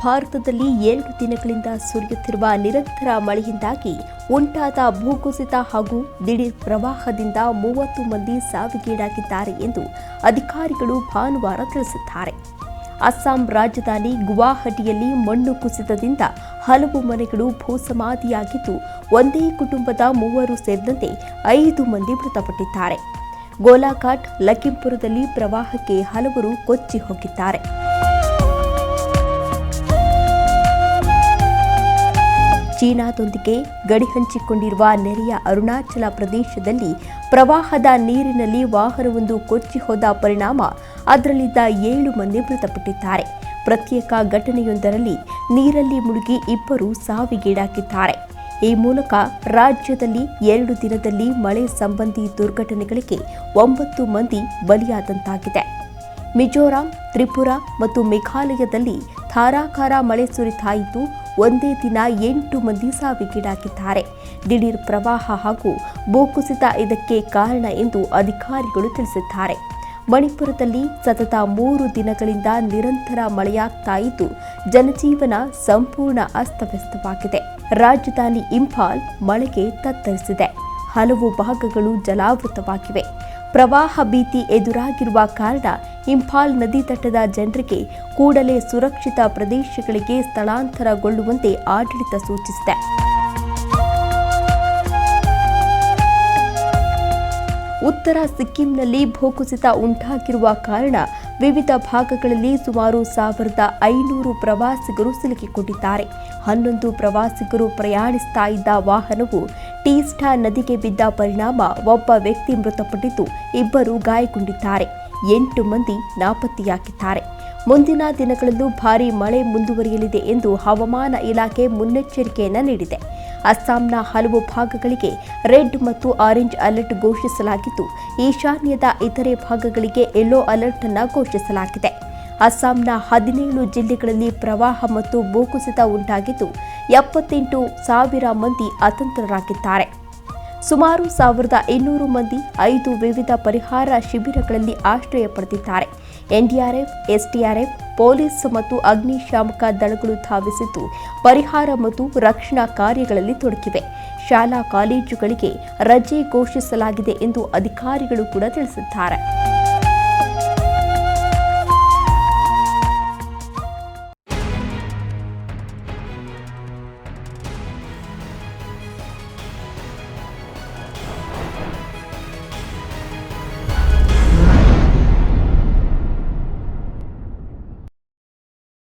ಭಾರತದಲ್ಲಿ 2 ದಿನಗಳಿಂದ ಸುರಿಯುತ್ತಿರುವ ನಿರಂತರ ಮಳೆಯಿಂದಾಗಿ ಉಂಟಾದ ಭೂಕುಸಿತ ಹಾಗೂ ದಿಢೀರ್ ಪ್ರವಾಹದಿಂದ 30 ಮಂದಿ ಸಾವಿಗೀಡಾಗಿದ್ದಾರೆ ಎಂದು ಅಧಿಕಾರಿಗಳು ಭಾನುವಾರ ತಿಳಿಸಿದ್ದಾರೆ. ಅಸ್ಸಾಂ ರಾಜಧಾನಿ ಗುವಾಹಟಿಯಲ್ಲಿ ಮಣ್ಣು ಕುಸಿತದಿಂದ ಹಲವು ಮನೆಗಳು ಭೂಸಮಾಧಿಯಾಗಿದ್ದು, ಒಂದೇ ಕುಟುಂಬದ 3 ಸೇರಿದಂತೆ 5 ಮಂದಿ ಮೃತಪಟ್ಟಿದ್ದಾರೆ. ಗೋಲಾಘಾಟ್, ಲಖೀಂಪುರದಲ್ಲಿ ಪ್ರವಾಹಕ್ಕೆ ಹಲವರು ಕೊಚ್ಚಿ ಹೋಗಿದ್ದಾರೆ. ಚೀನಾದೊಂದಿಗೆ ಗಡಿ ಹಂಚಿಕೊಂಡಿರುವ ನೆರೆಯ ಅರುಣಾಚಲ ಪ್ರದೇಶದಲ್ಲಿ ಪ್ರವಾಹದ ನೀರಿನಲ್ಲಿ ವಾಹನವೊಂದು ಕೊಚ್ಚಿ ಹೋದ ಪರಿಣಾಮ ಅದರಲ್ಲಿದ್ದ 7 ಮಂದಿ ಮೃತಪಟ್ಟಿದ್ದಾರೆ. ಪ್ರತ್ಯೇಕ ಘಟನೆಯೊಂದರಲ್ಲಿ ನೀರಲ್ಲಿ ಮುಳುಗಿ 2 ಸಾವಿಗೀಡಾಗಿದ್ದಾರೆ. ಈ ಮೂಲಕ ರಾಜ್ಯದಲ್ಲಿ 2 ದಿನದಲ್ಲಿ ಮಳೆ ಸಂಬಂಧಿ ದುರ್ಘಟನೆಗಳಿಗೆ 9 ಮಂದಿ ಬಲಿಯಾದಂತಾಗಿದೆ. ಮಿಜೋರಾಂ, ತ್ರಿಪುರಾ ಮತ್ತು ಮೇಘಾಲಯದಲ್ಲಿ ಧಾರಾಕಾರ ಮಳೆ ಸುರಿತಾಯಿತು. ಒಂದೇ ದಿನ 8 ಮಂದಿ ಸಾವಿಗೀಡಾಗಿದ್ದಾರೆ. ದಿಢೀರ್ ಪ್ರವಾಹ ಹಾಗೂ ಭೂಕುಸಿತ ಇದಕ್ಕೆ ಕಾರಣ ಎಂದು ಅಧಿಕಾರಿಗಳು ತಿಳಿಸಿದ್ದಾರೆ. ಮಣಿಪುರದಲ್ಲಿ ಸತತ 3 ದಿನಗಳಿಂದ ನಿರಂತರ ಮಳೆಯಾಗ್ತಾ ಇದ್ದು, ಜನಜೀವನ ಸಂಪೂರ್ಣ ಅಸ್ತವ್ಯಸ್ತವಾಗಿದೆ. ರಾಜಧಾನಿ ಇಂಫಾಲ್ ಮಳೆಗೆ ತತ್ತರಿಸಿದೆ. ಹಲವು ಭಾಗಗಳು ಜಲಾವೃತವಾಗಿವೆ. ಪ್ರವಾಹ ಭೀತಿ ಎದುರಾಗಿರುವ ಕಾರಣ ಇಂಫಾಲ್ ನದಿ ತಟದ ಜನರಿಗೆ ಕೂಡಲೇ ಸುರಕ್ಷಿತ ಪ್ರದೇಶಗಳಿಗೆ ಸ್ಥಳಾಂತರಗೊಳ್ಳುವಂತೆ ಆಡಳಿತ ಸೂಚಿಸಿದೆ. ಉತ್ತರ ಸಿಕ್ಕಿಂನಲ್ಲಿ ಭೂಕುಸಿತ ಉಂಟಾಗಿರುವ ಕಾರಣ ವಿವಿಧ ಭಾಗಗಳಲ್ಲಿ ಸುಮಾರು 1500 ಪ್ರವಾಸಿಗರು ಸಿಲುಕಿಕೊಂಡಿದ್ದಾರೆ. 11 ಪ್ರವಾಸಿಗರು ಪ್ರಯಾಣಿಸ್ತಾ ಇದ್ದ ವಾಹನವು ಟೀಸ್ಟಾ ನದಿಗೆ ಬಿದ್ದ ಪರಿಣಾಮ ಒಬ್ಬ ವ್ಯಕ್ತಿ ಮೃತಪಟ್ಟಿದ್ದು, 2 ಗಾಯಗೊಂಡಿದ್ದಾರೆ. 8 ಮಂದಿ ನಾಪತ್ತೆಯಾಗಿದ್ದಾರೆ. ಮುಂದಿನ ದಿನಗಳಲ್ಲೂ ಭಾರೀ ಮಳೆ ಮುಂದುವರಿಯಲಿದೆ ಎಂದು ಹವಾಮಾನ ಇಲಾಖೆ ಮುನ್ನೆಚ್ಚರಿಕೆಯನ್ನು ನೀಡಿದೆ. ಅಸ್ಸಾಂನ ಹಲವು ಭಾಗಗಳಿಗೆ ರೆಡ್ ಮತ್ತು ಆರೆಂಜ್ ಅಲರ್ಟ್ ಘೋಷಿಸಲಾಗಿದ್ದು, ಈಶಾನ್ಯದ ಇತರೆ ಭಾಗಗಳಿಗೆ ಯೆಲ್ಲೋ ಅಲರ್ಟ್ ಅನ್ನು ಘೋಷಿಸಲಾಗಿದೆ. ಅಸ್ಸಾಂನ 17 ಜಿಲ್ಲೆಗಳಲ್ಲಿ ಪ್ರವಾಹ ಮತ್ತು ಭೂಕುಸಿತ ಉಂಟಾಗಿದ್ದು, 78,000 ಮಂದಿ ಅತಂತ್ರರಾಗಿದ್ದಾರೆ. ಸುಮಾರು 1,200 ಮಂದಿ 5 ವಿವಿಧ ಪರಿಹಾರ ಶಿಬಿರಗಳಲ್ಲಿ ಆಶ್ರಯ ಪಡೆದಿದ್ದಾರೆ. ಎನ್ಡಿಆರ್ಎಫ್, ಎಸ್ಡಿಆರ್ಎಫ್, ಪೊಲೀಸ್ ಮತ್ತು ಅಗ್ನಿಶಾಮಕ ದಳಗಳು ಧಾವಿಸಿದ್ದು, ಪರಿಹಾರ ಮತ್ತು ರಕ್ಷಣಾ ಕಾರ್ಯಗಳಲ್ಲಿ ತೊಡಗಿವೆ. ಶಾಲಾ ಕಾಲೇಜುಗಳಿಗೆ ರಜೆ ಘೋಷಿಸಲಾಗಿದೆ ಎಂದು ಅಧಿಕಾರಿಗಳು ಕೂಡ ತಿಳಿಸಿದ್ದಾರೆ.